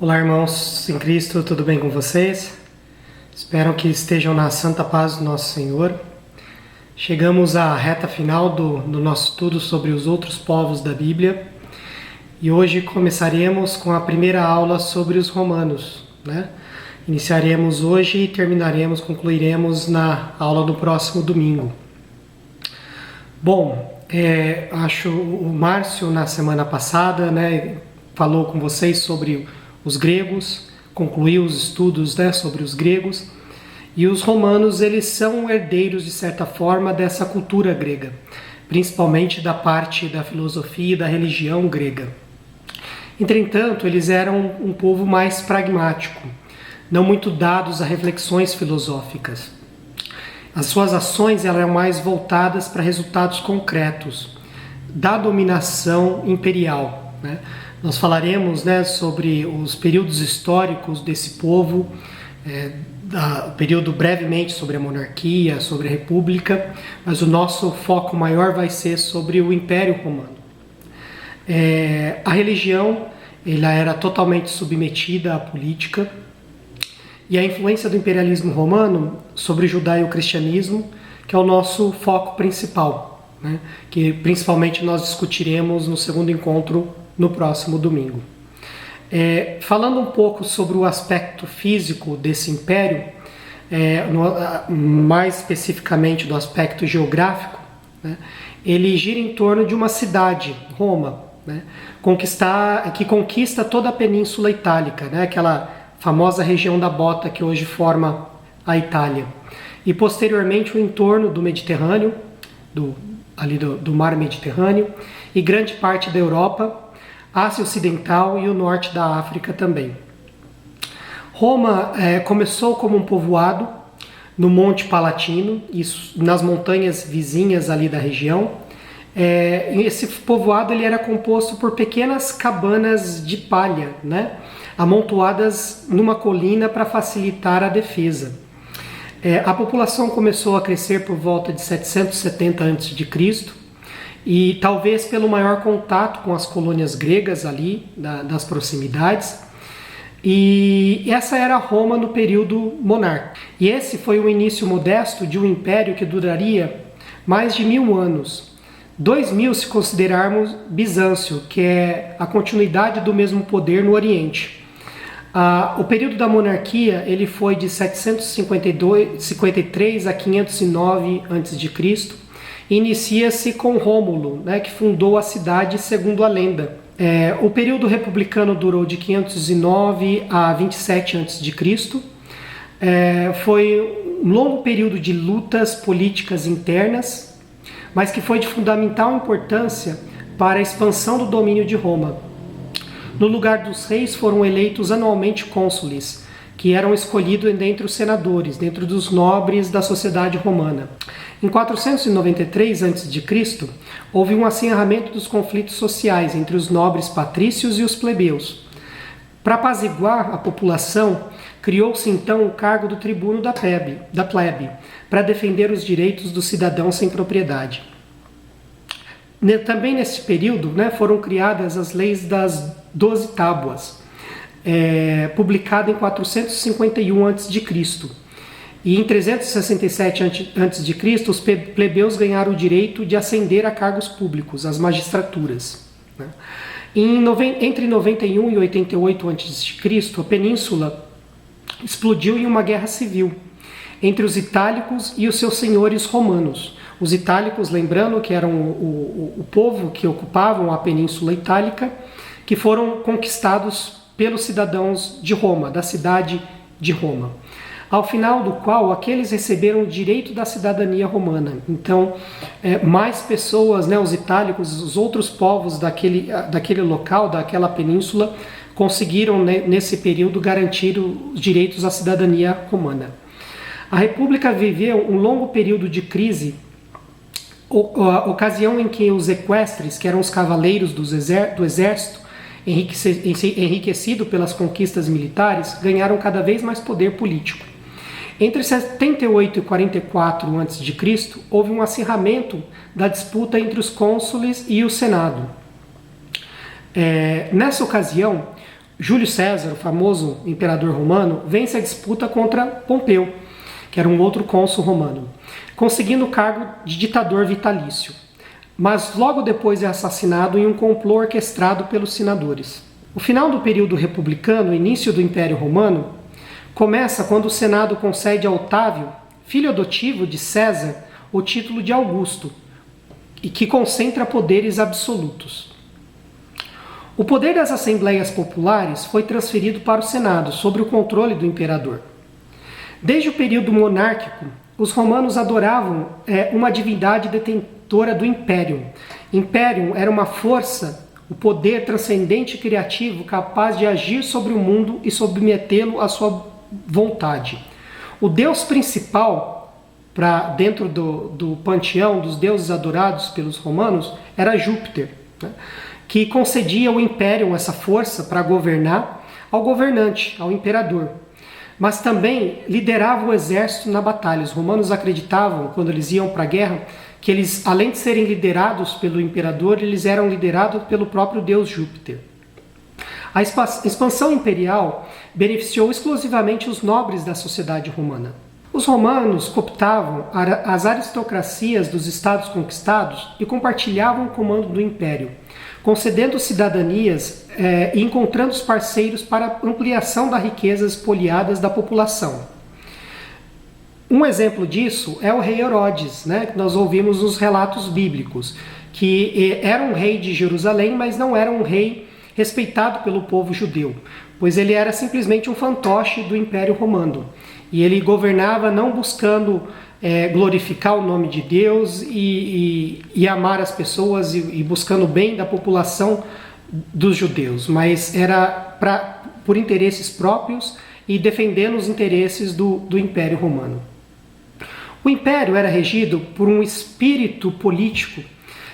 Olá, irmãos em Cristo, tudo bem com vocês? Espero que estejam na santa paz do nosso Senhor. Chegamos à reta final do nosso estudo sobre os outros povos da Bíblia e hoje começaremos com a primeira aula sobre os romanos, né? Iniciaremos hoje e concluiremos na aula do próximo domingo. Bom, acho o Márcio na semana passada, né, falou com vocês sobre os gregos, concluiu os estudos, né, sobre os gregos, e os romanos eles são herdeiros de certa forma dessa cultura grega, principalmente da parte da filosofia e da religião grega. Entretanto, eles eram um povo mais pragmático, não muito dados a reflexões filosóficas. As suas ações eram mais voltadas para resultados concretos da dominação imperial, né? Nós falaremos, né, sobre os períodos históricos desse povo, período brevemente sobre a monarquia, sobre a república, mas o nosso foco maior vai ser sobre o Império Romano. A religião ela era totalmente submetida à política, e a influência do imperialismo romano sobre o judaio-cristianismo, que é o nosso foco principal, né, que principalmente nós discutiremos no segundo encontro no próximo domingo. Falando um pouco sobre o aspecto físico desse império, mais especificamente do aspecto geográfico, né, ele gira em torno de uma cidade, Roma, né, que conquista toda a Península Itálica, né, aquela famosa região da Bota que hoje forma a Itália, e posteriormente o entorno do Mediterrâneo, do mar Mediterrâneo, e grande parte da Europa, Ásia Ocidental e o norte da África também. Roma começou como um povoado no Monte Palatino, nas montanhas vizinhas ali da região. Esse povoado ele era composto por pequenas cabanas de palha, né, amontoadas numa colina para facilitar a defesa. A população começou a crescer por volta de 770 a.C., e talvez pelo maior contato com as colônias gregas ali, das proximidades. E essa era Roma no período monárquico. E esse foi o início modesto de um império que duraria mais de 1000 anos. 2000 se considerarmos Bizâncio, que é a continuidade do mesmo poder no Oriente. O período da monarquia ele foi de 753 a 509 a.C., inicia-se com Rômulo, né, que fundou a cidade segundo a lenda. O período republicano durou de 509 a 27 a.C. Foi um longo período de lutas políticas internas, mas que foi de fundamental importância para a expansão do domínio de Roma. No lugar dos reis foram eleitos anualmente cônsules, que eram escolhidos dentre os senadores, dentro dos nobres da sociedade romana. Em 493 a.C., houve um acirramento dos conflitos sociais entre os nobres patrícios e os plebeus. Para apaziguar a população, criou-se então o cargo do tribuno da plebe, para defender os direitos dos cidadãos sem propriedade. Também nesse período, né, foram criadas as leis das 12 tábuas, publicada em 451 a.C., e em 367 a.C., os plebeus ganharam o direito de ascender a cargos públicos, as magistraturas, né? Entre 91 e 88 a.C., a península explodiu em uma guerra civil entre os itálicos e os seus senhores romanos. Os itálicos, lembrando que eram o povo que ocupavam a Península Itálica, que foram conquistados pelos cidadãos de Roma, da cidade de Roma, ao final do qual aqueles receberam o direito da cidadania romana. Então, mais pessoas, né, os itálicos, os outros povos daquele local, daquela península, conseguiram, né, nesse período garantir os direitos à cidadania romana. A República viveu um longo período de crise, ocasião em que os equestres, que eram os cavaleiros do exército, enriquecido pelas conquistas militares, ganharam cada vez mais poder político. Entre 78 e 44 a.C., houve um acirramento da disputa entre os cônsules e o Senado. Nessa ocasião, Júlio César, o famoso imperador romano, vence a disputa contra Pompeu, que era um outro cônsul romano, conseguindo o cargo de ditador vitalício. Mas logo depois é assassinado em um complô orquestrado pelos senadores. O final do período republicano, o início do Império Romano, começa quando o Senado concede a Otávio, filho adotivo de César, o título de Augusto, e que concentra poderes absolutos. O poder das assembleias populares foi transferido para o Senado, sob o controle do imperador. Desde o período monárquico, os romanos adoravam uma divindade detentora do Império. Imperium era uma força, o poder transcendente e criativo capaz de agir sobre o mundo e submetê-lo à sua vontade. O deus principal, dentro do panteão dos deuses adorados pelos romanos, era Júpiter, né? Que concedia ao Império essa força para governar ao governante, ao imperador. Mas também liderava o exército na batalha. Os romanos acreditavam, quando eles iam para a guerra, que eles, além de serem liderados pelo imperador, eles eram liderados pelo próprio deus Júpiter. A expansão imperial beneficiou exclusivamente os nobres da sociedade romana. Os romanos cooptavam as aristocracias dos estados conquistados e compartilhavam o comando do império, concedendo cidadanias e encontrando os parceiros para a ampliação das riquezas espoliadas da população. Um exemplo disso é o rei Herodes, né, que nós ouvimos nos relatos bíblicos, que era um rei de Jerusalém, mas não era um rei respeitado pelo povo judeu, pois ele era simplesmente um fantoche do Império Romano. E ele governava não buscando glorificar o nome de Deus e amar as pessoas e buscando o bem da população dos judeus, mas era por interesses próprios e defendendo os interesses do Império Romano. O Império era regido por um espírito político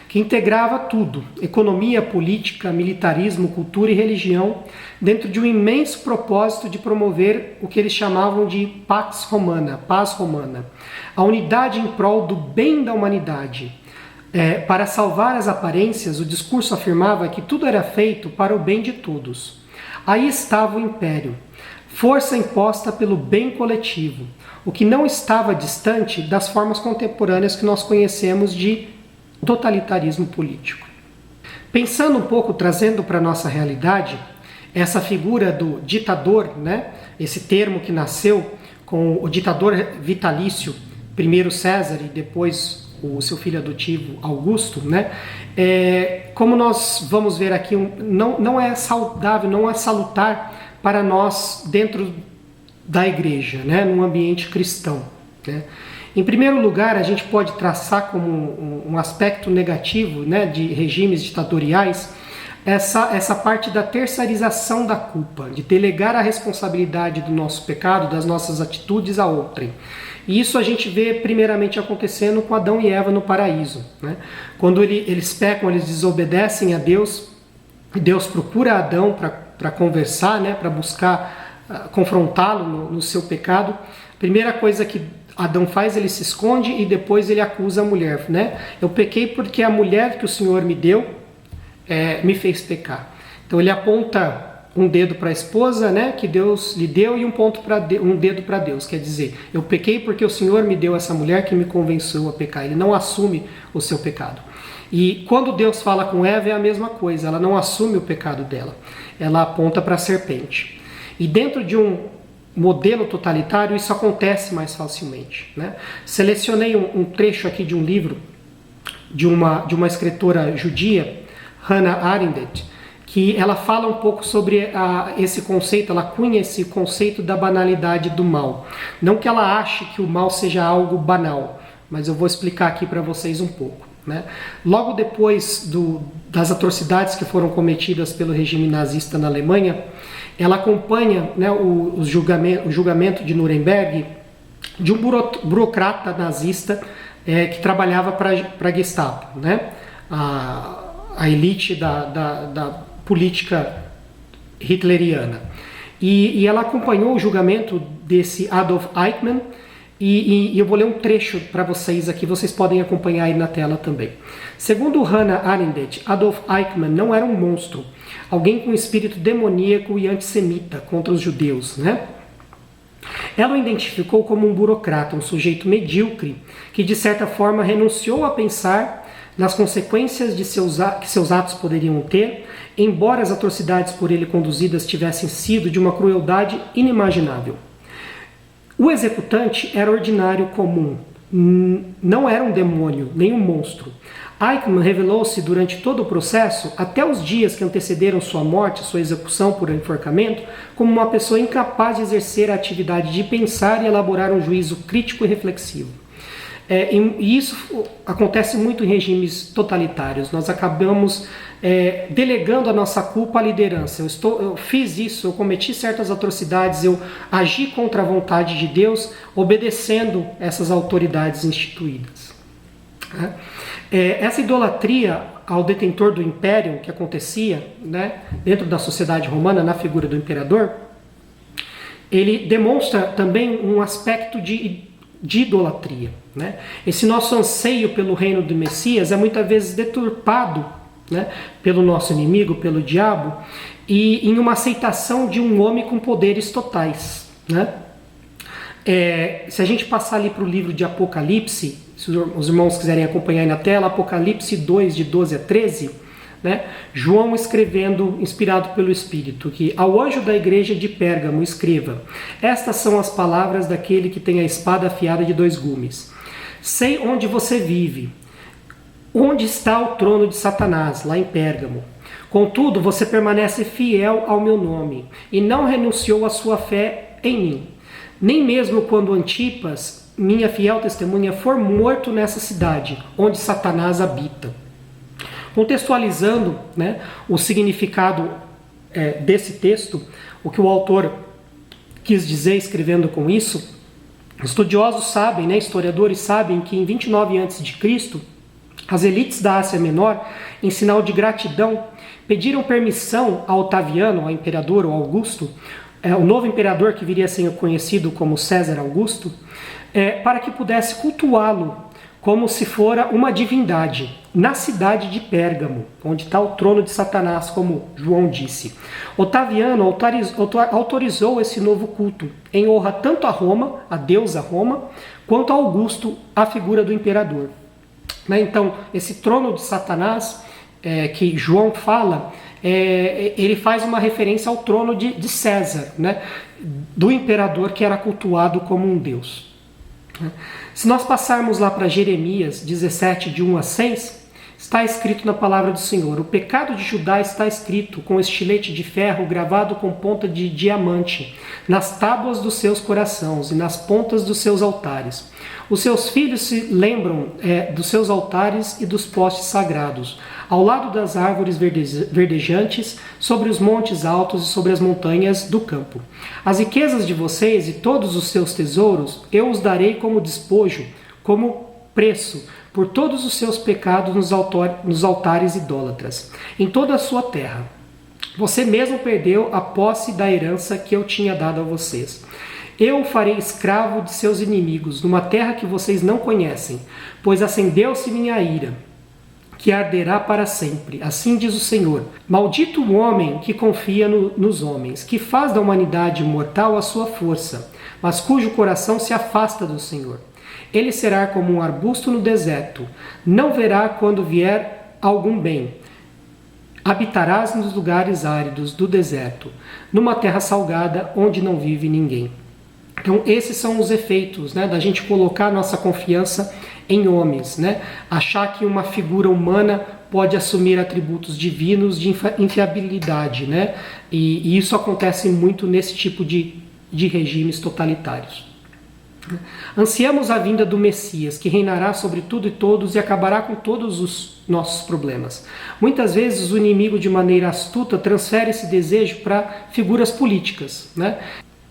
que integrava tudo, economia, política, militarismo, cultura e religião, dentro de um imenso propósito de promover o que eles chamavam de Pax Romana, paz romana, a unidade em prol do bem da humanidade. Para salvar as aparências, o discurso afirmava que tudo era feito para o bem de todos. Aí estava o Império, força imposta pelo bem coletivo, o que não estava distante das formas contemporâneas que nós conhecemos de totalitarismo político. Pensando um pouco, trazendo para a nossa realidade, essa figura do ditador, né? Esse termo que nasceu com o ditador vitalício, primeiro César e depois o seu filho adotivo Augusto, né? Como nós vamos ver aqui, não é saudável, não é salutar para nós dentro da igreja, né? Num ambiente cristão, né? Em primeiro lugar, a gente pode traçar como um aspecto negativo, né, de regimes ditatoriais essa parte da terceirização da culpa, de delegar a responsabilidade do nosso pecado, das nossas atitudes a outrem. E isso a gente vê primeiramente acontecendo com Adão e Eva no paraíso, né? Quando eles pecam, eles desobedecem a Deus, Deus procura Adão para conversar, né, para buscar confrontá-lo no seu pecado. Primeira coisa que Adão faz, ele se esconde e depois ele acusa a mulher, né? Eu pequei porque a mulher que o Senhor me deu me fez pecar. Então ele aponta um dedo para a esposa, né, que Deus lhe deu, e um dedo para Deus. Quer dizer, eu pequei porque o Senhor me deu essa mulher que me convenceu a pecar. Ele não assume o seu pecado. E quando Deus fala com Eva é a mesma coisa, ela não assume o pecado dela. Ela aponta para a serpente. E dentro de um modelo totalitário, isso acontece mais facilmente, né? Selecionei um trecho aqui de um livro de uma escritora judia, Hannah Arendt, que ela fala um pouco sobre esse conceito, ela cunha esse conceito da banalidade do mal. Não que ela ache que o mal seja algo banal, mas eu vou explicar aqui para vocês um pouco, né? Logo depois das atrocidades que foram cometidas pelo regime nazista na Alemanha, ela acompanha, né, o julgamento de Nuremberg de um burocrata nazista que trabalhava para a Gestapo, né? A elite da política hitleriana. E ela acompanhou o julgamento desse Adolf Eichmann, e eu vou ler um trecho para vocês aqui, vocês podem acompanhar aí na tela também. Segundo Hannah Arendt, Adolf Eichmann não era um monstro. alguém com espírito demoníaco e antissemita contra os judeus, né? Ela o identificou como um burocrata, um sujeito medíocre, que de certa forma renunciou a pensar nas consequências que seus atos poderiam ter, embora as atrocidades por ele conduzidas tivessem sido de uma crueldade inimaginável. O executante era ordinário comum, não era um demônio, nem um monstro. Eichmann revelou-se durante todo o processo, até os dias que antecederam sua morte, sua execução por enforcamento, como uma pessoa incapaz de exercer a atividade de pensar e elaborar um juízo crítico e reflexivo. E isso acontece muito em regimes totalitários. Nós acabamos delegando a nossa culpa à liderança. Eu fiz isso, eu cometi certas atrocidades, eu agi contra a vontade de Deus, obedecendo essas autoridades instituídas. Essa idolatria ao detentor do império que acontecia, né, dentro da sociedade romana, na figura do imperador, ele demonstra também um aspecto de idolatria, né? Esse nosso anseio pelo reino do Messias é muitas vezes deturpado, né, pelo nosso inimigo, pelo diabo, e em uma aceitação de um homem com poderes totais, né? Se a gente passar ali para o livro de Apocalipse, se os irmãos quiserem acompanhar aí na tela, Apocalipse 2, de 12 a 13, né, João escrevendo, inspirado pelo Espírito, que ao anjo da igreja de Pérgamo escreva: estas são as palavras daquele que tem a espada afiada de 2 gumes. Sei onde você vive, onde está o trono de Satanás, lá em Pérgamo. Contudo, você permanece fiel ao meu nome, e não renunciou à sua fé em mim. Nem mesmo quando Antipas, minha fiel testemunha, for morto nessa cidade, onde Satanás habita. Contextualizando, né, o significado desse texto, o que o autor quis dizer escrevendo com isso, estudiosos sabem, né, historiadores sabem que em 29 a.C., as elites da Ásia Menor, em sinal de gratidão, pediram permissão a Otaviano, ao imperador, ou Augusto, o novo imperador que viria a ser conhecido como César Augusto, para que pudesse cultuá-lo como se fora uma divindade, na cidade de Pérgamo, onde está o trono de Satanás, como João disse. Otaviano autorizou esse novo culto, em honra tanto a Roma, a deusa Roma, quanto a Augusto, a figura do imperador. Então, esse trono de Satanás, que João fala, ele faz uma referência ao trono de César, né, do imperador que era cultuado como um deus. Se nós passarmos lá para Jeremias 17, de 1 a 6, está escrito na palavra do Senhor: o pecado de Judá está escrito com estilete de ferro gravado com ponta de diamante nas tábuas dos seus corações e nas pontas dos seus altares. Os seus filhos se lembram dos seus altares e dos postes sagrados, ao lado das árvores verdejantes, sobre os montes altos e sobre as montanhas do campo. As riquezas de vocês e todos os seus tesouros eu os darei como despojo, como preço, por todos os seus pecados nos altares idólatras, em toda a sua terra. Você mesmo perdeu a posse da herança que eu tinha dado a vocês. Eu o farei escravo de seus inimigos, numa terra que vocês não conhecem, pois acendeu-se minha ira, que arderá para sempre. Assim diz o Senhor. Maldito o homem que confia nos homens, que faz da humanidade mortal a sua força, mas cujo coração se afasta do Senhor. Ele será como um arbusto no deserto, não verá quando vier algum bem. Habitarás nos lugares áridos do deserto, numa terra salgada onde não vive ninguém. Então esses são os efeitos, né, da gente colocar nossa confiança em homens, né? Achar que uma figura humana pode assumir atributos divinos de infiabilidade, né? E isso acontece muito nesse tipo de regimes totalitários. Ansiamos a vinda do Messias, que reinará sobre tudo e todos e acabará com todos os nossos problemas. Muitas vezes o inimigo, de maneira astuta, transfere esse desejo para figuras políticas, né?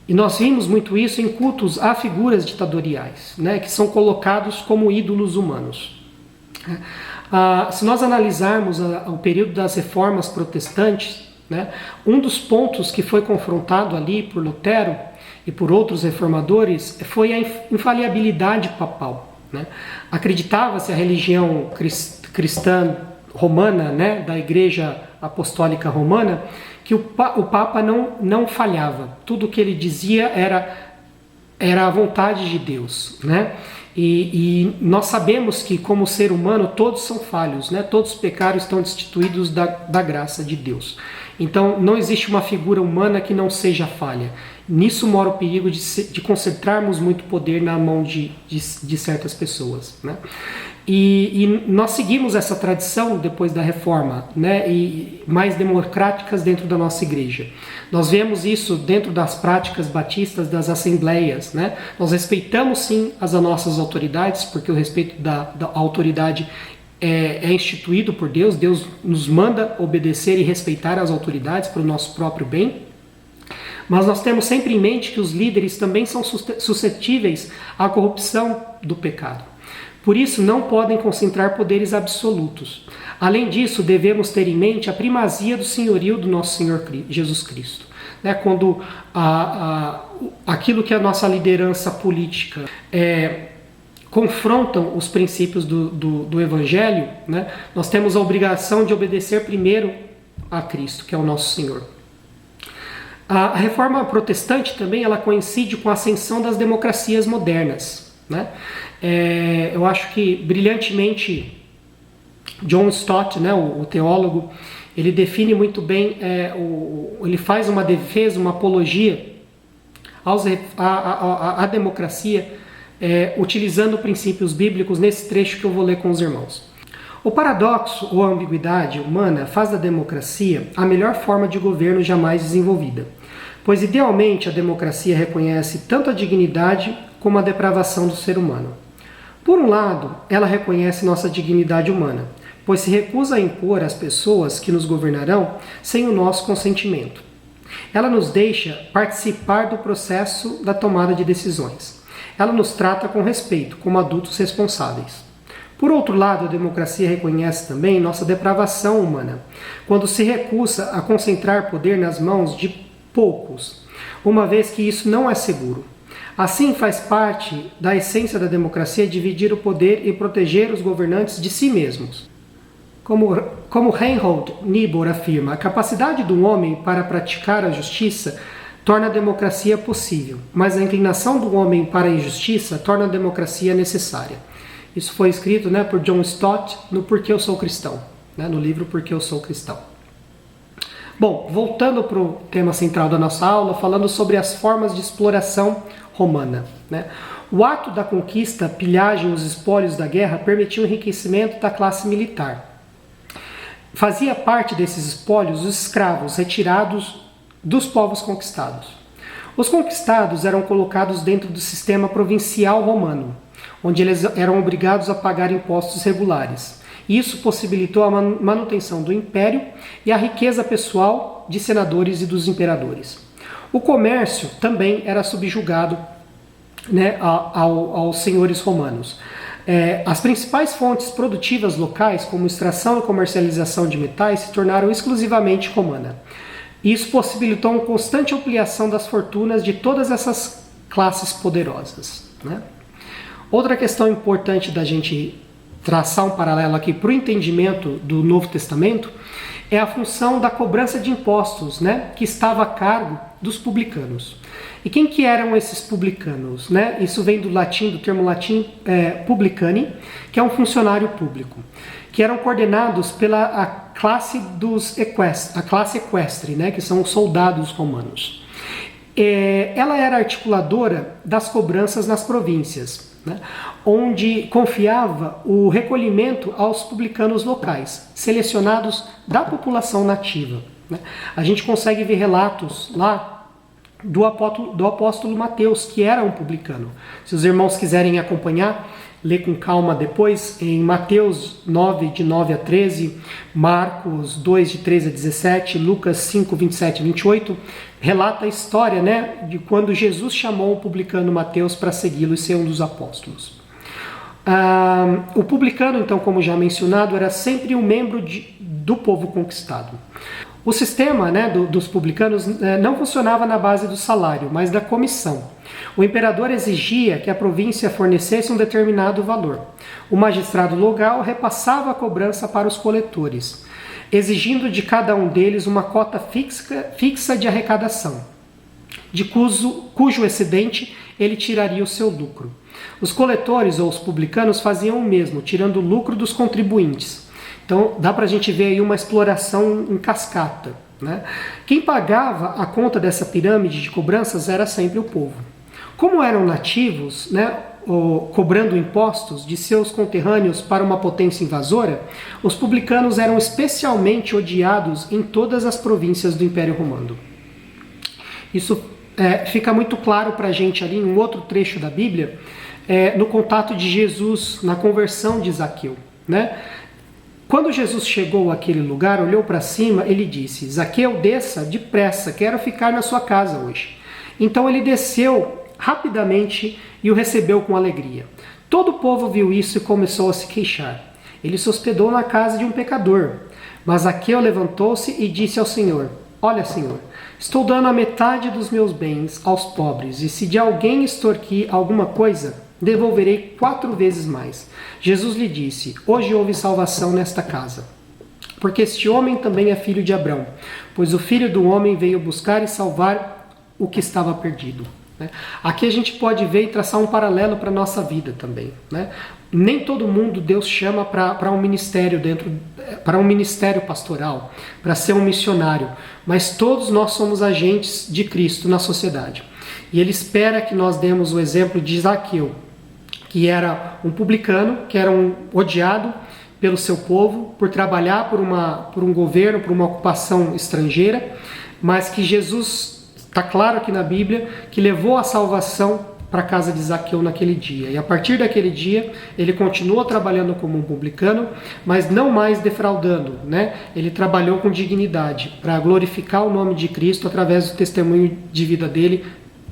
E nós vimos muito isso em cultos a figuras ditatoriais, né, que são colocados como ídolos humanos. Se nós analisarmos o período das reformas protestantes, né, um dos pontos que foi confrontado ali por Lutero e por outros reformadores foi a infalibilidade papal, né? Acreditava-se a religião cristã romana, né, da Igreja Apostólica Romana, que o Papa não falhava. Tudo o que ele dizia era a vontade de Deus, né? E nós sabemos que, como ser humano, todos são falhos, né? Todos os pecados estão destituídos da graça de Deus. Então, não existe uma figura humana que não seja falha. Nisso mora o perigo de concentrarmos muito poder na mão de certas pessoas, né? E nós seguimos essa tradição depois da Reforma, né? E mais democráticas dentro da nossa igreja. Nós vemos isso dentro das práticas batistas das assembleias, né? Nós respeitamos sim as nossas autoridades, porque o respeito da autoridade é instituído por Deus. Deus nos manda obedecer e respeitar as autoridades para o nosso próprio bem. Mas nós temos sempre em mente que os líderes também são suscetíveis à corrupção do pecado. Por isso, não podem concentrar poderes absolutos. Além disso, devemos ter em mente a primazia do senhorio do nosso Senhor Jesus Cristo. Né? Quando aquilo que a nossa liderança política confrontam os princípios do Evangelho, né? Nós temos a obrigação de obedecer primeiro a Cristo, que é o nosso Senhor. A reforma protestante também ela coincide com a ascensão das democracias modernas, né? Eu acho que brilhantemente John Stott, né, o teólogo, ele define muito bem, ele faz uma defesa, uma apologia à democracia, utilizando princípios bíblicos nesse trecho que eu vou ler com os irmãos. O paradoxo ou a ambiguidade humana faz da democracia a melhor forma de governo jamais desenvolvida, pois idealmente a democracia reconhece tanto a dignidade como a depravação do ser humano. Por um lado, ela reconhece nossa dignidade humana, pois se recusa a impor às pessoas que nos governarão sem o nosso consentimento. Ela nos deixa participar do processo da tomada de decisões. Ela nos trata com respeito, como adultos responsáveis. Por outro lado, a democracia reconhece também nossa depravação humana, quando se recusa a concentrar poder nas mãos de poucos, uma vez que isso não é seguro. Assim, faz parte da essência da democracia dividir o poder e proteger os governantes de si mesmos. Como Reinhold Niebuhr afirma, a capacidade do homem para praticar a justiça torna a democracia possível, mas a inclinação do homem para a injustiça torna a democracia necessária. Isso foi escrito, né, por John Stott no Porque Eu Sou Cristão, né, no livro Porque Eu Sou Cristão. Bom, voltando para o tema central da nossa aula, falando sobre as formas de exploração romana, né? O ato da conquista, pilhagem e os espólios da guerra permitiu o enriquecimento da classe militar. Fazia parte desses espólios os escravos retirados dos povos conquistados. Os conquistados eram colocados dentro do sistema provincial romano, onde eles eram obrigados a pagar impostos regulares. Isso possibilitou a manutenção do império e a riqueza pessoal de senadores e dos imperadores. O comércio também era subjugado, né, aos senhores romanos. As principais fontes produtivas locais, como extração e comercialização de metais, se tornaram exclusivamente romana. Isso possibilitou uma constante ampliação das fortunas de todas essas classes poderosas, né? Outra questão importante da gente traçar um paralelo aqui para o entendimento do Novo Testamento é a função da cobrança de impostos, né, que estava a cargo dos publicanos. E quem que eram esses publicanos, né? Isso vem do termo latim publicani, que é um funcionário público, que eram coordenados pela classe equestre, né, que são os soldados romanos. Ela era articuladora das cobranças nas províncias, né, onde confiava o recolhimento aos publicanos locais, selecionados da população nativa, né. A gente consegue ver relatos lá do apóstolo Mateus, que era um publicano. Se os irmãos quiserem acompanhar, lê com calma depois, em Mateus 9, de 9 a 13, Marcos 2, de 13 a 17, Lucas 5, 27 a 28, relata a história, né, de quando Jesus chamou o publicano Mateus para segui-lo e ser um dos apóstolos. O publicano, então, como já mencionado, era sempre um membro do povo conquistado. O sistema, né, dos publicanos não funcionava na base do salário, mas da comissão. O imperador exigia que a província fornecesse um determinado valor. O magistrado local repassava a cobrança para os coletores. exigindo de cada um deles uma cota fixa de arrecadação, de cujo excedente ele tiraria o seu lucro. Os coletores ou os publicanos faziam o mesmo, tirando o lucro dos contribuintes. Então dá para a gente ver aí uma exploração em cascata, né? Quem pagava a conta dessa pirâmide de cobranças era sempre o povo. Como eram nativos, né, cobrando impostos de seus conterrâneos para uma potência invasora, os publicanos eram especialmente odiados em todas as províncias do Império Romano. Isso fica muito claro para a gente ali em um outro trecho da Bíblia, no contato de Jesus, na conversão de Zaqueu, né? Quando Jesus chegou àquele lugar, olhou para cima, ele disse: Zaqueu, desça depressa, quero ficar na sua casa hoje. Então ele desceu rapidamente e o recebeu com alegria. Todo o povo viu isso e começou a se queixar. Ele se hospedou na casa de um pecador. Mas Zaqueu levantou-se e disse ao Senhor: Olha, Senhor, estou dando a metade dos meus bens aos pobres, e se de alguém extorquir alguma coisa, devolverei 4 vezes mais. Jesus lhe disse: Hoje houve salvação nesta casa, porque este homem também é filho de Abrão, pois o Filho do Homem veio buscar e salvar o que estava perdido. Aqui a gente pode ver e traçar um paralelo para a nossa vida também, né? Nem todo mundo Deus chama para um ministério para um ministério pastoral, para ser um missionário, mas todos nós somos agentes de Cristo na sociedade. E Ele espera que nós demos o exemplo de Zaqueu, que era um publicano, que era um odiado pelo seu povo, por trabalhar por um governo, por uma ocupação estrangeira, mas que Jesus, está claro aqui na Bíblia, que levou a salvação para a casa de Zaqueu naquele dia. E a partir daquele dia, ele continuou trabalhando como um publicano, mas não mais defraudando, né? Ele trabalhou com dignidade para glorificar o nome de Cristo através do testemunho de vida dele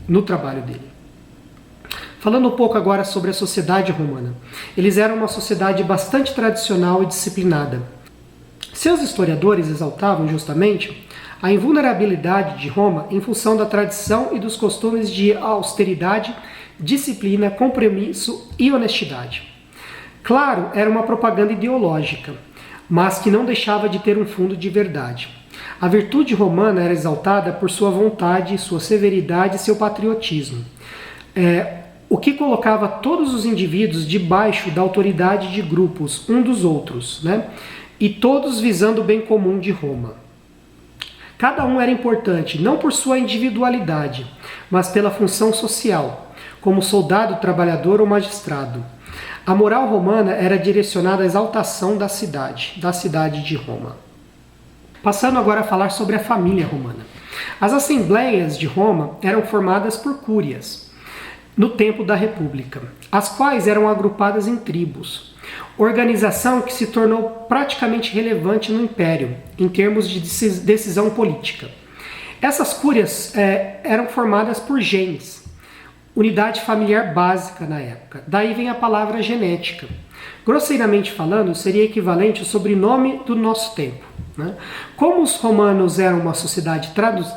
no trabalho dele. Falando um pouco agora sobre a sociedade romana. Eles eram uma sociedade bastante tradicional e disciplinada. Seus historiadores exaltavam justamente a invulnerabilidade de Roma em função da tradição e dos costumes de austeridade, disciplina, compromisso e honestidade. Claro, era uma propaganda ideológica, mas que não deixava de ter um fundo de verdade. A virtude romana era exaltada por sua vontade, sua severidade e seu patriotismo, o que colocava todos os indivíduos debaixo da autoridade de grupos, um dos outros, né? E todos visando o bem comum de Roma. Cada um era importante, não por sua individualidade, mas pela função social, como soldado, trabalhador ou magistrado. A moral romana era direcionada à exaltação da cidade de Roma. Passando agora a falar sobre a família romana. As assembleias de Roma eram formadas por cúrias, no tempo da República, as quais eram agrupadas em tribos. Organização que se tornou praticamente relevante no Império, em termos de decisão política. Essas cúrias eram formadas por gens, unidade familiar básica na época. Daí vem a palavra genética. Grosseiramente falando, seria equivalente ao sobrenome do nosso tempo, né? Como os romanos eram uma sociedade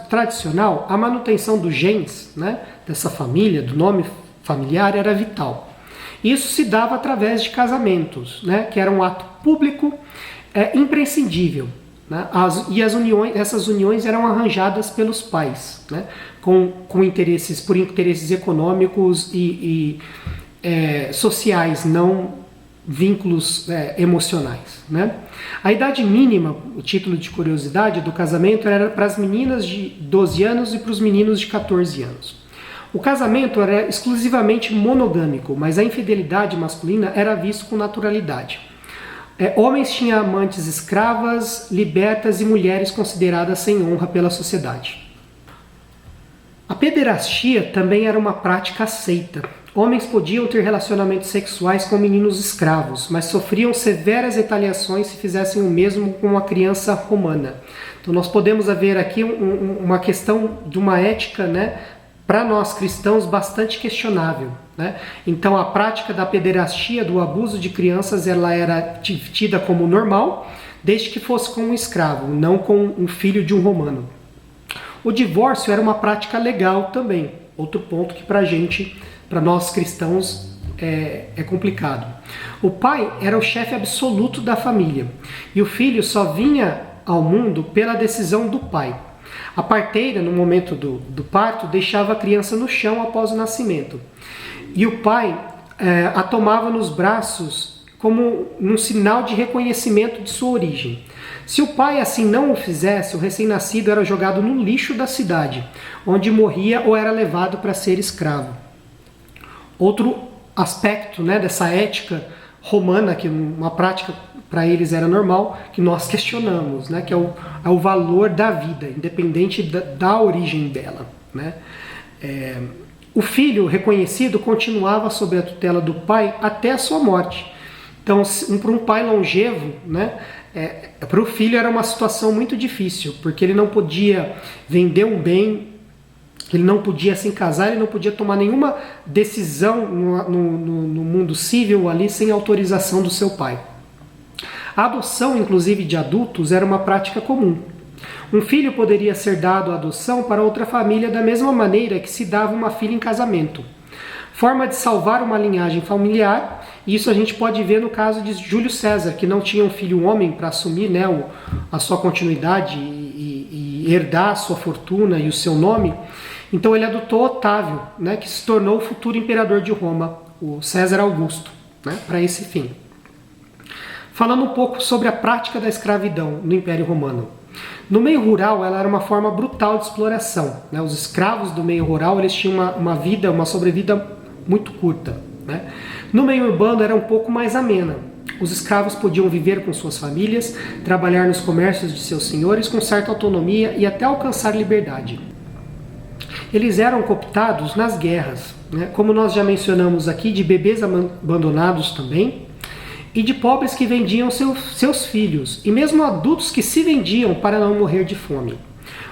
tradicional, a manutenção dos gens, né, dessa família, do nome familiar, era vital. Isso se dava através de casamentos, né, que era um ato público imprescindível, né, essas uniões eram arranjadas pelos pais, né, por interesses econômicos e sociais, não vínculos emocionais, né? A idade mínima, o título de curiosidade, do casamento era para as meninas de 12 anos e para os meninos de 14 anos. O casamento era exclusivamente monogâmico, mas a infidelidade masculina era vista com naturalidade. Homens tinham amantes escravas, libertas e mulheres consideradas sem honra pela sociedade. A pederastia também era uma prática aceita. Homens podiam ter relacionamentos sexuais com meninos escravos, mas sofriam severas retaliações se fizessem o mesmo com uma criança romana. Então nós podemos ver aqui uma questão de uma ética, né, para nós cristãos bastante questionável, né? Então a prática da pederastia, do abuso de crianças, ela era tida como normal, desde que fosse com um escravo, não com um filho de um romano. O divórcio era uma prática legal também, outro ponto que para nós cristãos é complicado. O pai era o chefe absoluto da família e o filho só vinha ao mundo pela decisão do pai. A parteira, no momento do parto, deixava a criança no chão após o nascimento. E o pai a tomava nos braços como um sinal de reconhecimento de sua origem. Se o pai assim não o fizesse, o recém-nascido era jogado no lixo da cidade, onde morria ou era levado para ser escravo. Outro aspecto, né, dessa ética romana, que uma prática para eles era normal, que nós questionamos, né, que é o valor da vida, independente da origem dela. Né? O filho reconhecido continuava sob a tutela do pai até a sua morte. Então, para um pai longevo, né, para o filho era uma situação muito difícil, porque ele não podia vender um bem, ele não podia se casar, ele não podia tomar nenhuma decisão no mundo civil ali sem autorização do seu pai. A adoção, inclusive de adultos, era uma prática comum. Um filho poderia ser dado à adoção para outra família da mesma maneira que se dava uma filha em casamento. Forma de salvar uma linhagem familiar, e isso a gente pode ver no caso de Júlio César, que não tinha um filho homem para assumir, né, a sua continuidade e herdar a sua fortuna e o seu nome. Então ele adotou Otávio, né, que se tornou o futuro imperador de Roma, o César Augusto, né, para esse fim. Falando um pouco sobre a prática da escravidão no Império Romano. No meio rural, ela era uma forma brutal de exploração. Né? Os escravos do meio rural eles tinham uma sobrevida muito curta. Né? No meio urbano era um pouco mais amena. Os escravos podiam viver com suas famílias, trabalhar nos comércios de seus senhores com certa autonomia e até alcançar liberdade. Eles eram cooptados nas guerras, né? Como nós já mencionamos aqui, de bebês abandonados também, e de pobres que vendiam seus filhos, e mesmo adultos que se vendiam para não morrer de fome.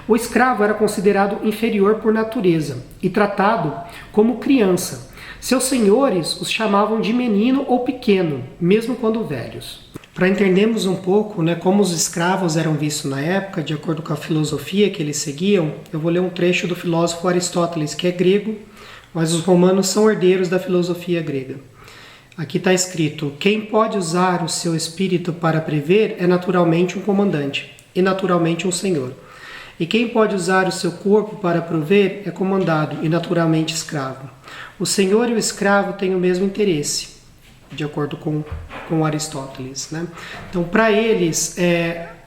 O escravo era considerado inferior por natureza e tratado como criança. Seus senhores os chamavam de menino ou pequeno, mesmo quando velhos. Para entendermos um pouco, né, como os escravos eram vistos na época, de acordo com a filosofia que eles seguiam, eu vou ler um trecho do filósofo Aristóteles, que é grego, mas os romanos são herdeiros da filosofia grega. Aqui está escrito: quem pode usar o seu espírito para prever é naturalmente um comandante, e naturalmente um senhor. E quem pode usar o seu corpo para prover é comandado, e naturalmente escravo. O senhor e o escravo têm o mesmo interesse, de acordo com Aristóteles. Né? Então, para eles,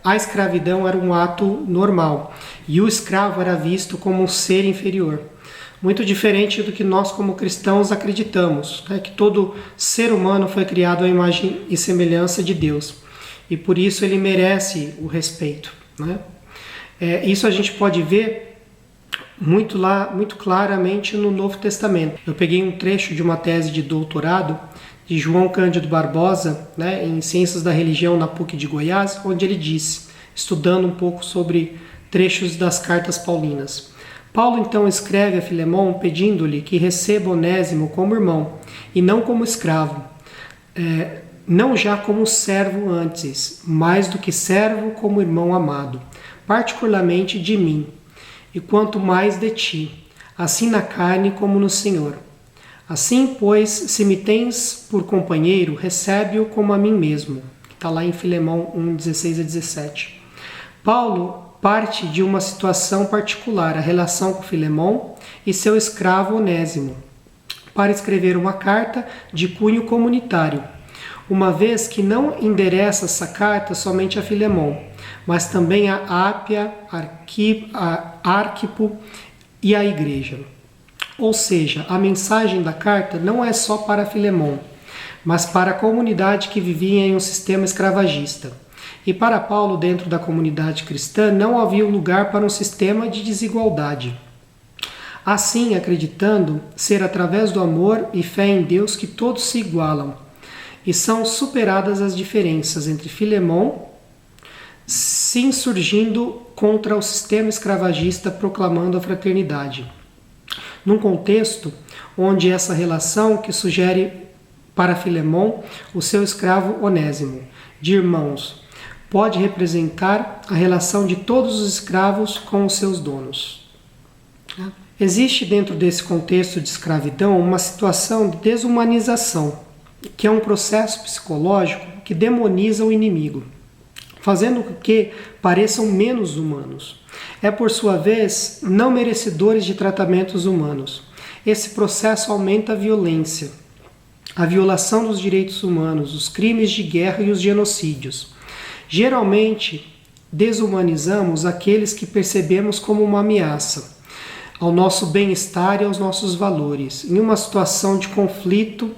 a escravidão era um ato normal, e o escravo era visto como um ser inferior. Muito diferente do que nós como cristãos acreditamos, né? Que todo ser humano foi criado à imagem e semelhança de Deus e por isso ele merece o respeito. Né? Isso a gente pode ver muito claramente no Novo Testamento. Eu peguei um trecho de uma tese de doutorado de João Cândido Barbosa, né, em Ciências da Religião na PUC de Goiás, onde ele disse, estudando um pouco sobre trechos das cartas paulinas: Paulo então escreve a Filemão pedindo-lhe que receba Onésimo como irmão e não como escravo, não já como servo antes, mais do que servo como irmão amado, particularmente de mim, e quanto mais de ti, assim na carne como no Senhor. Assim, pois, se me tens por companheiro, recebe-o como a mim mesmo. Está lá em Filemão 1:16-17. Paulo parte de uma situação particular, a relação com Filemão e seu escravo Onésimo, para escrever uma carta de cunho comunitário, uma vez que não endereça essa carta somente a Filemão, mas também a Ápia, Arquipo e a igreja. Ou seja, a mensagem da carta não é só para Filemão, mas para a comunidade que vivia em um sistema escravagista. E para Paulo, dentro da comunidade cristã, não havia lugar para um sistema de desigualdade. Assim, acreditando ser através do amor e fé em Deus que todos se igualam, e são superadas as diferenças entre Filemão, se insurgindo contra o sistema escravagista, proclamando a fraternidade. Num contexto onde essa relação que sugere para Filemão o seu escravo Onésimo, de irmãos, pode representar a relação de todos os escravos com os seus donos. Existe dentro desse contexto de escravidão uma situação de desumanização, que é um processo psicológico que demoniza o inimigo, fazendo com que pareçam menos humanos. É, por sua vez, não merecedores de tratamentos humanos. Esse processo aumenta a violência, a violação dos direitos humanos, os crimes de guerra e os genocídios. Geralmente, desumanizamos aqueles que percebemos como uma ameaça ao nosso bem-estar e aos nossos valores. Em uma situação de conflito,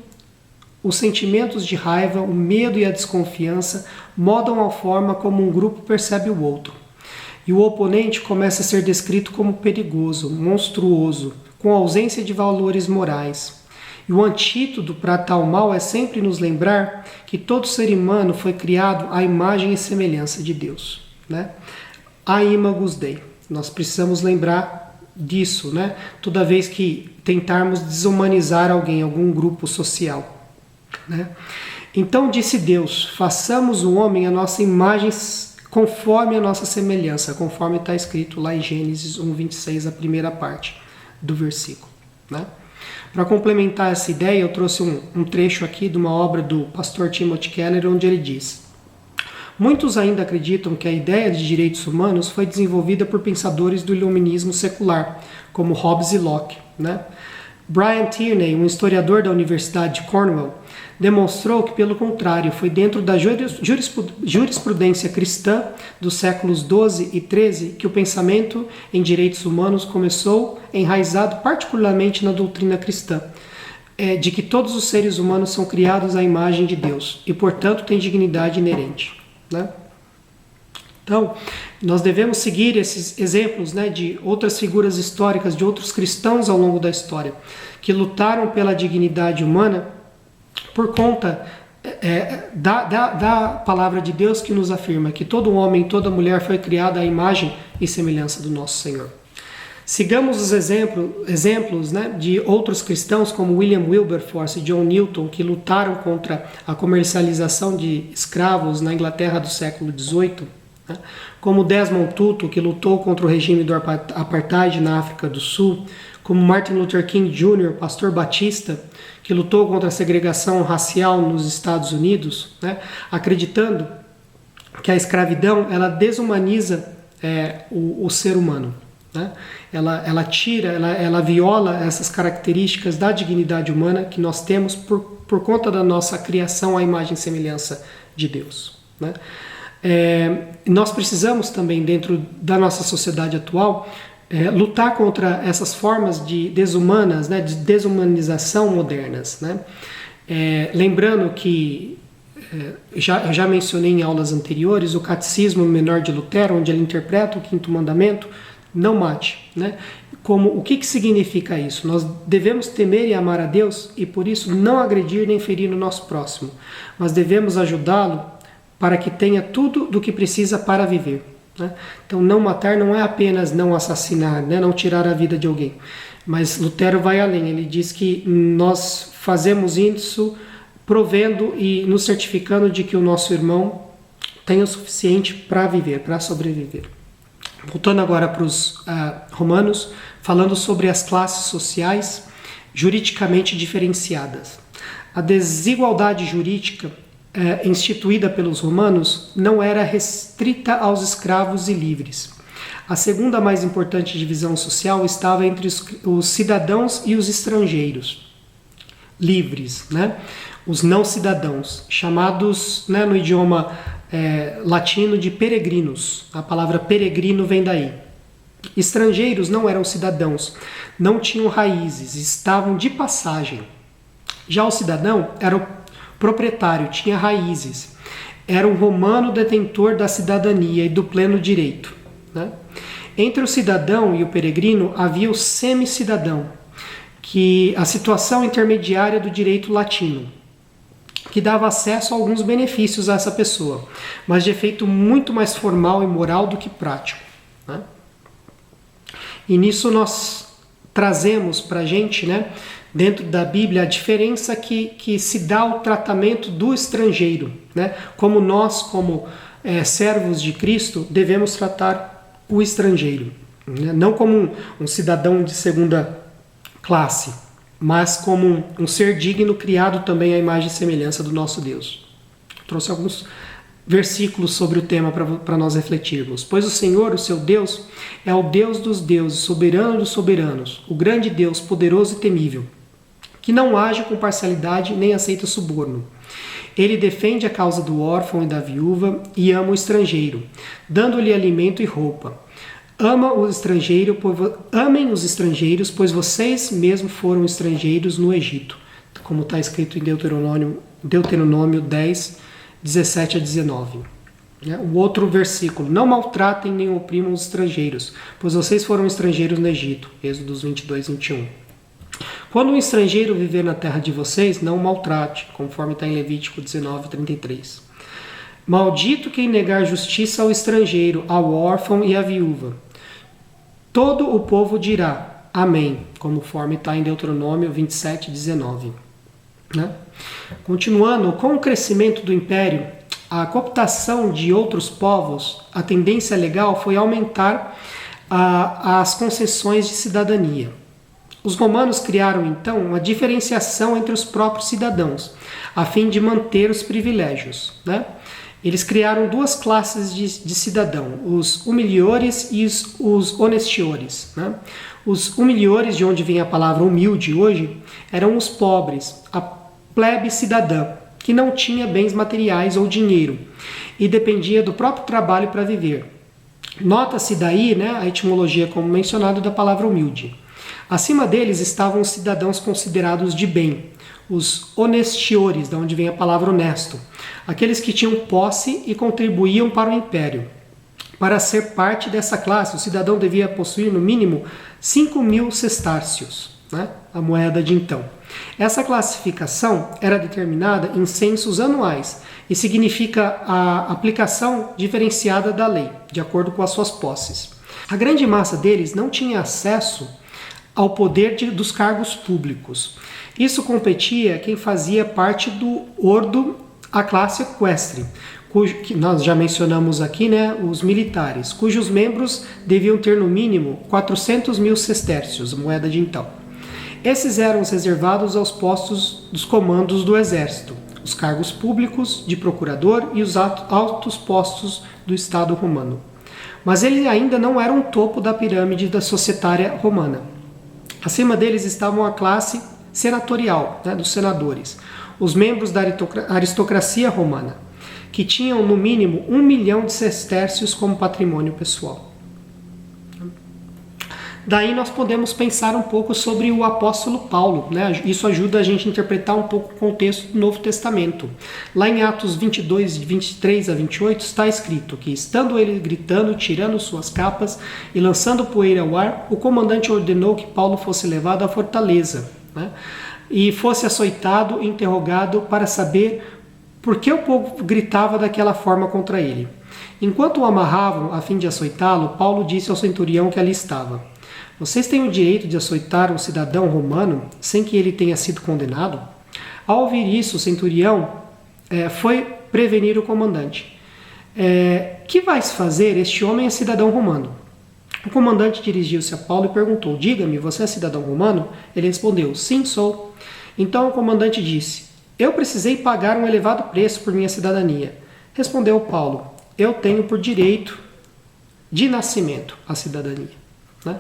os sentimentos de raiva, o medo e a desconfiança modam a forma como um grupo percebe o outro. E o oponente começa a ser descrito como perigoso, monstruoso, com ausência de valores morais. E o antídoto para tal mal é sempre nos lembrar que todo ser humano foi criado à imagem e semelhança de Deus, né? A imagus Dei. Nós precisamos lembrar disso, né? Toda vez que tentarmos desumanizar alguém, algum grupo social, né? Então disse Deus: façamos o homem a nossa imagem conforme a nossa semelhança, conforme está escrito lá em Gênesis 1:26, a primeira parte do versículo, né? Para complementar essa ideia, eu trouxe um trecho aqui de uma obra do pastor Timothy Keller, onde ele diz: muitos ainda acreditam que a ideia de direitos humanos foi desenvolvida por pensadores do iluminismo secular, como Hobbes e Locke, né? Brian Tierney, um historiador da Universidade de Cornell, demonstrou que, pelo contrário, foi dentro da jurisprudência cristã dos séculos XII e XIII que o pensamento em direitos humanos começou, enraizado particularmente na doutrina cristã, de que todos os seres humanos são criados à imagem de Deus e, portanto, têm dignidade inerente, né? Então, nós devemos seguir esses exemplos, né, de outras figuras históricas, de outros cristãos ao longo da história, que lutaram pela dignidade humana por conta da palavra de Deus, que nos afirma que todo homem e toda mulher foi criada à imagem e semelhança do nosso Senhor. Sigamos os exemplos, né, de outros cristãos como William Wilberforce e John Newton, que lutaram contra a comercialização de escravos na Inglaterra do século XVIII, né, como Desmond Tutu, que lutou contra o regime do apartheid na África do Sul, como Martin Luther King Jr., pastor batista, que lutou contra a segregação racial nos Estados Unidos, né, acreditando que a escravidão ela desumaniza o ser humano, né? Ela tira, ela viola essas características da dignidade humana que nós temos por conta da nossa criação à imagem e semelhança de Deus, né? Nós precisamos também, dentro da nossa sociedade atual, lutar contra essas formas de desumanas, né, de desumanização modernas, né? Lembrando que eu já mencionei em aulas anteriores o Catecismo Menor de Lutero, onde ele interpreta o quinto mandamento: não mate, né? O que significa isso? Nós devemos temer e amar a Deus e por isso não agredir nem ferir o nosso próximo, mas devemos ajudá-lo para que tenha tudo do que precisa para viver, né? Então, não matar não é apenas não assassinar, né? Não tirar a vida de alguém, mas Lutero vai além. Ele diz que nós fazemos isso provendo e nos certificando de que o nosso irmão tem o suficiente para viver, para sobreviver. Voltando agora para os romanos, falando sobre as classes sociais juridicamente diferenciadas. A desigualdade jurídica instituída pelos romanos não era restrita aos escravos e livres. A segunda mais importante divisão social estava entre os cidadãos e os estrangeiros livres, né? Os não cidadãos, chamados, né, no idioma latino de peregrinos. A palavra peregrino vem daí. Estrangeiros não eram cidadãos, não tinham raízes, estavam de passagem. Já o cidadão era o proprietário, tinha raízes, era um romano detentor da cidadania e do pleno direito, né? Entre o cidadão e o peregrino havia o semi-cidadão, que a situação intermediária do direito latino, que dava acesso a alguns benefícios a essa pessoa, mas de efeito muito mais formal e moral do que prático, né? E nisso nós trazemos para a gente, né, dentro da Bíblia, a diferença que se dá ao tratamento do estrangeiro, né? Como nós, como servos de Cristo, devemos tratar o estrangeiro, né? Não como um cidadão de segunda classe, mas como um ser digno, criado também à imagem e semelhança do nosso Deus. Trouxe alguns versículos sobre o tema para nós refletirmos. Pois o Senhor, o seu Deus, é o Deus dos deuses, soberano dos soberanos, o grande Deus, poderoso e temível, que não age com parcialidade nem aceita suborno. Ele defende a causa do órfão e da viúva e ama o estrangeiro, dando-lhe alimento e roupa. Amem os estrangeiros, pois vocês mesmos foram estrangeiros no Egito, como está escrito em Deuteronômio 10, 17 a 19. O outro versículo: não maltratem nem oprimam os estrangeiros, pois vocês foram estrangeiros no Egito. Êxodo 22, 21. Quando um estrangeiro viver na terra de vocês, não o maltrate, conforme está em Levítico 19, 33. Maldito quem negar justiça ao estrangeiro, ao órfão e à viúva. Todo o povo dirá amém, conforme está em Deuteronômio 27, 19. Né? Continuando, com o crescimento do império, a cooptação de outros povos, a tendência legal foi aumentar as concessões de cidadania. Os romanos criaram então uma diferenciação entre os próprios cidadãos, a fim de manter os privilégios. Né? Eles criaram duas classes de cidadão, os humiliores e os honestiores. Né? Os humiliores, de onde vem a palavra humilde hoje, eram os pobres, a plebe cidadã, que não tinha bens materiais ou dinheiro e dependia do próprio trabalho para viver. Nota-se daí, né, a etimologia, como mencionado, da palavra humilde. Acima deles estavam os cidadãos considerados de bem, os honestiores, de onde vem a palavra honesto, aqueles que tinham posse e contribuíam para o império. Para ser parte dessa classe, o cidadão devia possuir no mínimo 5.000 sestárcios, né, a moeda de então. Essa classificação era determinada em censos anuais e significa a aplicação diferenciada da lei, de acordo com as suas posses. A grande massa deles não tinha acesso ao poder dos cargos públicos. Isso competia a quem fazia parte do ordo, a classe equestre, que nós já mencionamos aqui, né, os militares, cujos membros deviam ter no mínimo 400.000 sestércios, moeda de então. Esses eram os reservados aos postos dos comandos do exército, os cargos públicos de procurador e os altos postos do Estado romano. Mas eles ainda não eram o topo da pirâmide da societária romana. Acima deles estavam a classe senatorial, né, dos senadores, os membros da aristocracia romana, que tinham no mínimo 1 milhão de sestércios como patrimônio pessoal. Daí nós podemos pensar um pouco sobre o apóstolo Paulo, né? Isso ajuda a gente a interpretar um pouco o contexto do Novo Testamento. Lá em Atos 22, 23 a 28, está escrito que, estando ele gritando, tirando suas capas e lançando poeira ao ar, o comandante ordenou que Paulo fosse levado à fortaleza, né? E fosse açoitado e interrogado para saber por que o povo gritava daquela forma contra ele. Enquanto o amarravam a fim de açoitá-lo, Paulo disse ao centurião que ali estava: vocês têm o direito de açoitar um cidadão romano sem que ele tenha sido condenado? Ao ouvir isso, o centurião foi prevenir o comandante. Que vais fazer? Este homem é cidadão romano. O comandante dirigiu-se a Paulo e perguntou: diga-me, você é cidadão romano? Ele respondeu: sim, sou. Então o comandante disse: eu precisei pagar um elevado preço por minha cidadania. Respondeu Paulo: eu tenho por direito de nascimento a cidadania. Né?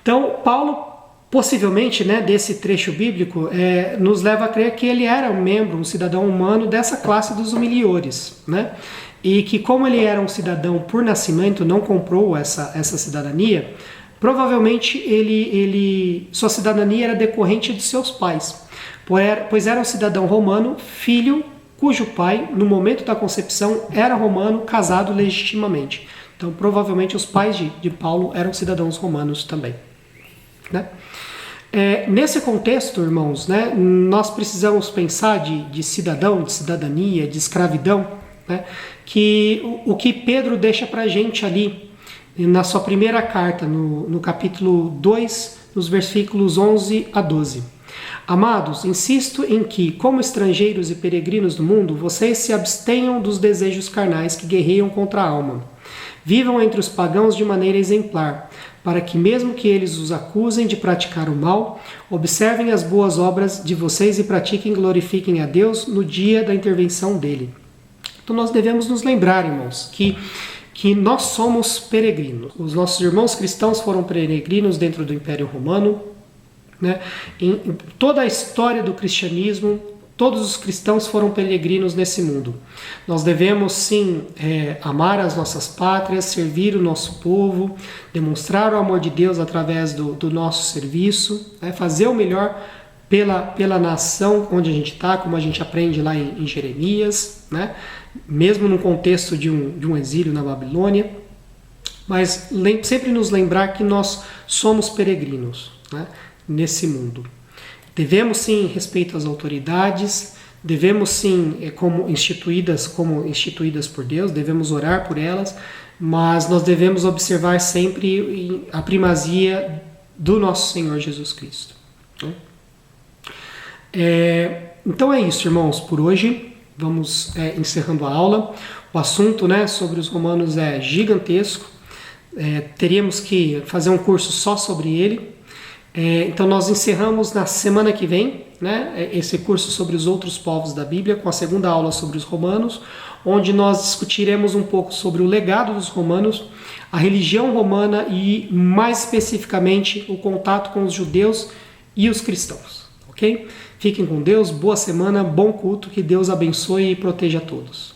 Então, Paulo, possivelmente, né, desse trecho bíblico, nos leva a crer que ele era um membro, um cidadão humano dessa classe dos humiliores, né? E que, como ele era um cidadão por nascimento, não comprou essa cidadania, provavelmente sua cidadania era decorrente de seus pais, pois era um cidadão romano, filho cujo pai, no momento da concepção, era romano, casado legitimamente. Então, provavelmente, os pais de Paulo eram cidadãos romanos também. Né? Nesse contexto, irmãos, né, nós precisamos pensar de cidadão, de cidadania, de escravidão, né, que o que Pedro deixa para a gente ali, na sua primeira carta, no capítulo 2, nos versículos 11 a 12. Amados, insisto em que, como estrangeiros e peregrinos do mundo, vocês se abstenham dos desejos carnais que guerreiam contra a alma. Vivam entre os pagãos de maneira exemplar, para que, mesmo que eles os acusem de praticar o mal, observem as boas obras de vocês e pratiquem e glorifiquem a Deus no dia da intervenção dele. Então nós devemos nos lembrar, irmãos, que nós somos peregrinos. Os nossos irmãos cristãos foram peregrinos dentro do Império Romano, né? Em toda a história do cristianismo, todos os cristãos foram peregrinos nesse mundo. Nós devemos sim amar as nossas pátrias, servir o nosso povo, demonstrar o amor de Deus através do nosso serviço, né? Fazer o melhor pela nação onde a gente está, como a gente aprende lá em Jeremias, né? Mesmo no contexto de um exílio na Babilônia. Mas sempre nos lembrar que nós somos peregrinos, né? Nesse mundo. Devemos sim respeito às autoridades, devemos sim, como instituídas por Deus, devemos orar por elas, mas nós devemos observar sempre a primazia do nosso Senhor Jesus Cristo. Então é isso, irmãos, por hoje. Vamos encerrando a aula. O assunto, né, sobre os romanos é gigantesco. Teríamos que fazer um curso só sobre ele. Então nós encerramos na semana que vem, né, esse curso sobre os outros povos da Bíblia, com a segunda aula sobre os romanos, onde nós discutiremos um pouco sobre o legado dos romanos, a religião romana e, mais especificamente, o contato com os judeus e os cristãos. Ok? Fiquem com Deus, boa semana, bom culto, que Deus abençoe e proteja a todos.